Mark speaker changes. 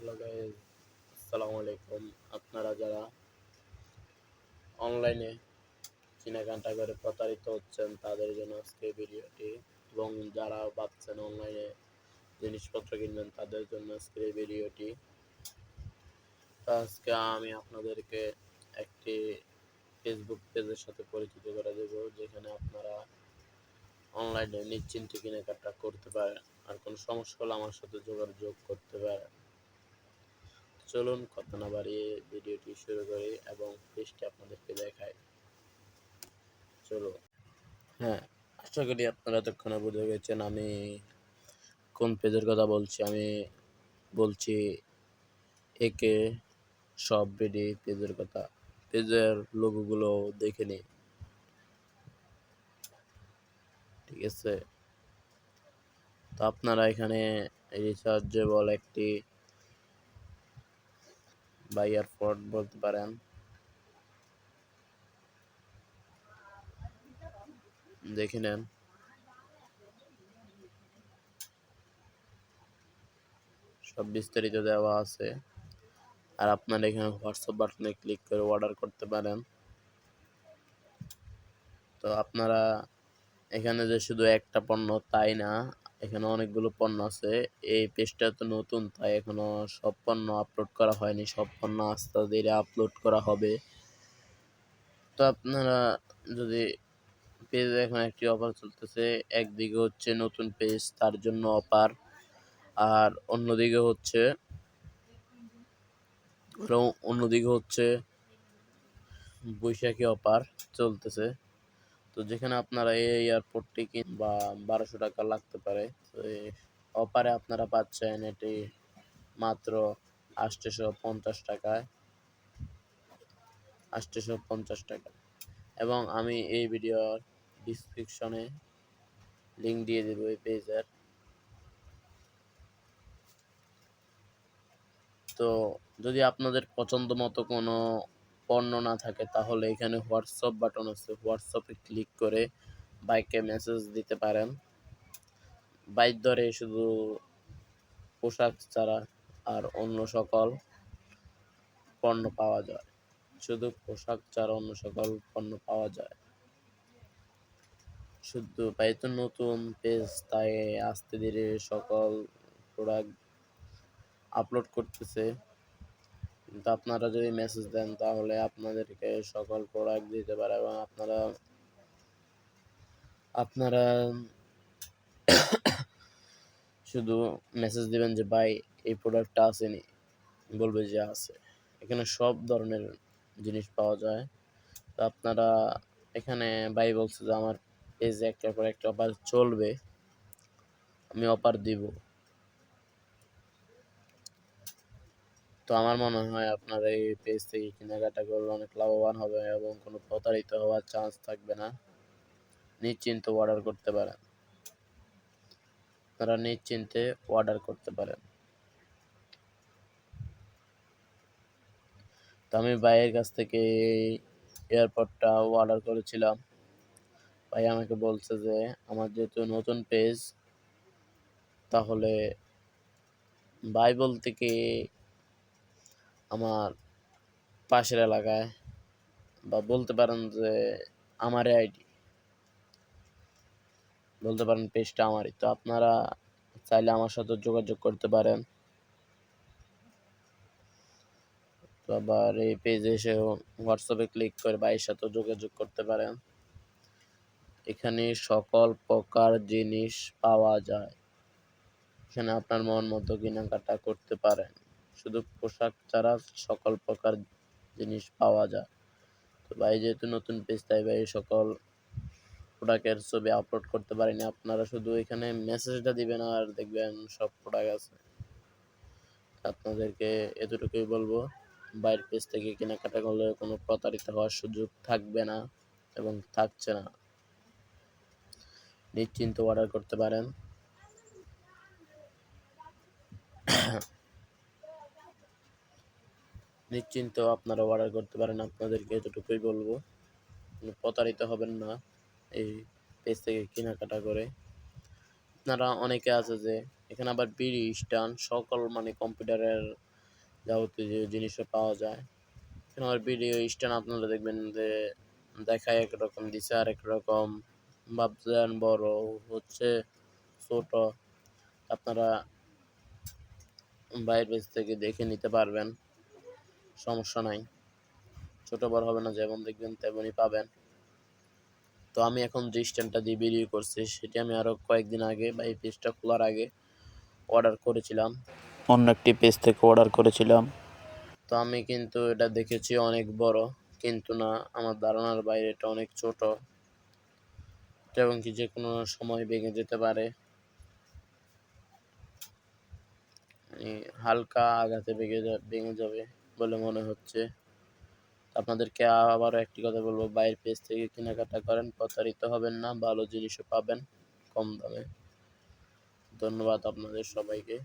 Speaker 1: Hello guys, আসসালামু আলাইকুম। আপনারা যারা অনলাইনে কেনাকাটা করে প্রতারিত হচ্ছেন তাদের জন্য আজকে ভিডিওটি, এবং যারা ভাবছেন অনলাইনে জিনিসপত্র কিনবেন তাদের জন্য আজকে এই ভিডিওটি। তো আজকে আমি আপনাদেরকে একটি ফেসবুক পেজের সাথে পরিচিত করে দেব, যেখানে আপনারা অনলাইনে নিশ্চিন্তে কেনাকাটা করতে পারেন, আর কোনো সমস্যা হলে আমার সাথে যোগাযোগ করতে পারেন। চলুন কথা না বাড়িয়ে ভিডিওটি শুরু করি এবং পেজটি আপনাদেরকে দেখাই। চলো। হ্যাঁ, আশা করি আপনারা এতক্ষণে বুঝে গেছেন আমি কোন পেজের কথা বলছি। আমি বলছি একে সব বিডি পেজের কথা। পেজের লোগোগুলো দেখে নিই, ঠিক আছে? তো আপনারা এখানে রিচার্জেবল একটি বাইয়ার ফোর্ড বলতে পারেন, দেখে নেন। সব বিস্তারিত দেওয়া আছে, আর আপনারা এখানে হোয়াটসঅ্যাপ বাটনে ক্লিক করে অর্ডার করতে পারেন। তো আপনারা এখানে যে শুধু একটা পণ্য তাই না, এখানে অনেকগুলো পণ্য আছে। এই পেজটা তো নতুন, তাই এখনো সব পণ্য আপলোড করা হয়নি। সব পণ্য আস্তে ধীরে আপলোড করা হবে। তো আপনারা যদি পেজে এখন একটি অফার চলতেছে, একদিকে হচ্ছে নতুন পেজ তার জন্য অফার, আর অন্যদিকে হচ্ছে বৈশাখী অফার চলতেছে। তো যেখানে আপনারা এই এয়ারপোর্টটি বা 1200 টাকা লাগতে পারে, তো এই অফারে আপনারা পাচ্ছেন এটি মাত্র 850 টাকায়। 850 টাকা। এবং আমি এই ভিডিওর ডিসক্রিপশনে লিঙ্ক দিয়ে দেবো এই পেজের। তো যদি আপনাদের পছন্দ মতো কোনো পণ্য না থাকে, তাহলে এখানে হোয়াটসঅ্যাপ বাটন আছে, হোয়াটসঅ্যাপে ক্লিক করে বাইকে মেসেজ দিতে পারেন। বাইক ধরে শুধু পোশাক ছাড়া আর অন্য সকল পণ্য পাওয়া যায়। শুধু পোশাক ছাড়া অন্য সকল পণ্য পাওয়া যায়। শুধু তাই তো নতুন পেজ, তাই আস্তে ধীরে সকল প্রোডাক্ট আপলোড করতেছে। কিন্তু আপনারা যদি মেসেজ দেন তাহলে আপনাদেরকে সকল প্রোডাক্ট দিতে পারে, এবং আপনারা শুধু মেসেজ দিবেন যে ভাই এই প্রোডাক্টটা আসেনি, বলবে যে আছে। এখানে সব ধরনের জিনিস পাওয়া যায়। তো আপনারা এখানে ভাই বলছে যে আমার পেজে একটার পর একটা অফার চলবে, আমি অফার দিব। তো আমার মনে হয় আপনারা এই পেজ থেকে কেনাকাটা করলে অনেক লাভবান হবে এবং কোনো প্রতারিত হওয়ার চান্স থাকবে না। নিশ্চিন্তে অর্ডার করতে পারেন, আপনারা নিশ্চিন্তে অর্ডার করতে পারেন। তো আমি ভাইয়ের কাছ থেকে এই এয়ারপডটা অর্ডার করেছিলাম। ভাই আমাকে বলছে যে আমার যেহেতু নতুন পেজ, তাহলে ভাই বলতে কি আমার পাশের এলাকায়, বা বলতে পারেন যে আমার আইডি, বলতে পারেন পেজটা আমারই। তো আপনারা চাইলে আমার সাথে যোগাযোগ করতে পারেন। তো আবার এই পেজে এসে হোয়াটসঅ্যাপে ক্লিক করে ভাইয়ের সাথে যোগাযোগ করতে পারেন। এখানে সকল প্রকার জিনিস পাওয়া যায়। এখানে আপনার মন মতো কেনাকাটা করতে পারেন। শুধু পোশাক ছাড়া সকল প্রকার জিনিস পাওয়া যায়। তো ভাই যেহেতু নতুন পেজ, তাই ভাই সকল প্রোডাক্টের ছবি আপলোড করতে পারিনি। আপনারা শুধু এখানে মেসেজটা দিবেন আর দেখবেন সব প্রোডাক্ট আছে। আপনাদেরকে এতটুকুই বলবো, বাইরের পেজ থেকে কেনাকাটা করলে কোনো প্রতারিত হওয়ার সুযোগ থাকবে না এবং থাকছে না। নিশ্চিন্তে অর্ডার করতে পারেন। নিশ্চিন্তে আপনারা অর্ডার করতে পারেন। আপনাদেরকে এতটুকুই বলবো, প্রতারিত হবেন না এই পেজ থেকে কেনাকাটা করে। আপনারা অনেকে আছে যে এখানে আবার বিডি স্ট্যান্ড সকল কম্পিউটারের যাবতীয় যে জিনিসও পাওয়া যায়। আমার ভিডিও স্ট্যান্ড আপনারা দেখবেন যে দেখায় একরকম দিছে আর একরকম, ভাবছেন বড় হচ্ছে ছোট, আপনারা বাইরের পেজ থেকে দেখে নিতে পারবেন, সমস্যা নাই। ছোট বড় হবে না, যেমন দেখবেন তেমনই পাবেন। তো আমি এখন যে স্ট্যান্ডটা দিয়ে ভিডিও করছি সেটি আমি আরও কয়েকদিন আগে বা এই পেজটা খোলার আগে অর্ডার করেছিলাম, অন্য একটি পেজ থেকে অর্ডার করেছিলাম। তো আমি কিন্তু এটা দেখেছি অনেক বড়, কিন্তু না, আমার ধারণার বাইরে এটা অনেক ছোট এবং কি যে কোনো সময় ভেঙে যেতে পারে। হালকা আঘাতে ভেঙে যাবে বলে মনে হচ্ছে। আপনাদেরকে আবারও একটি কথা বলবো, বাইরের পেজ থেকে কেনাকাটা করেন, প্রতারিত হবেন না, ভালো জিনিসও পাবেন কম দামে। ধন্যবাদ আপনাদের সবাইকে।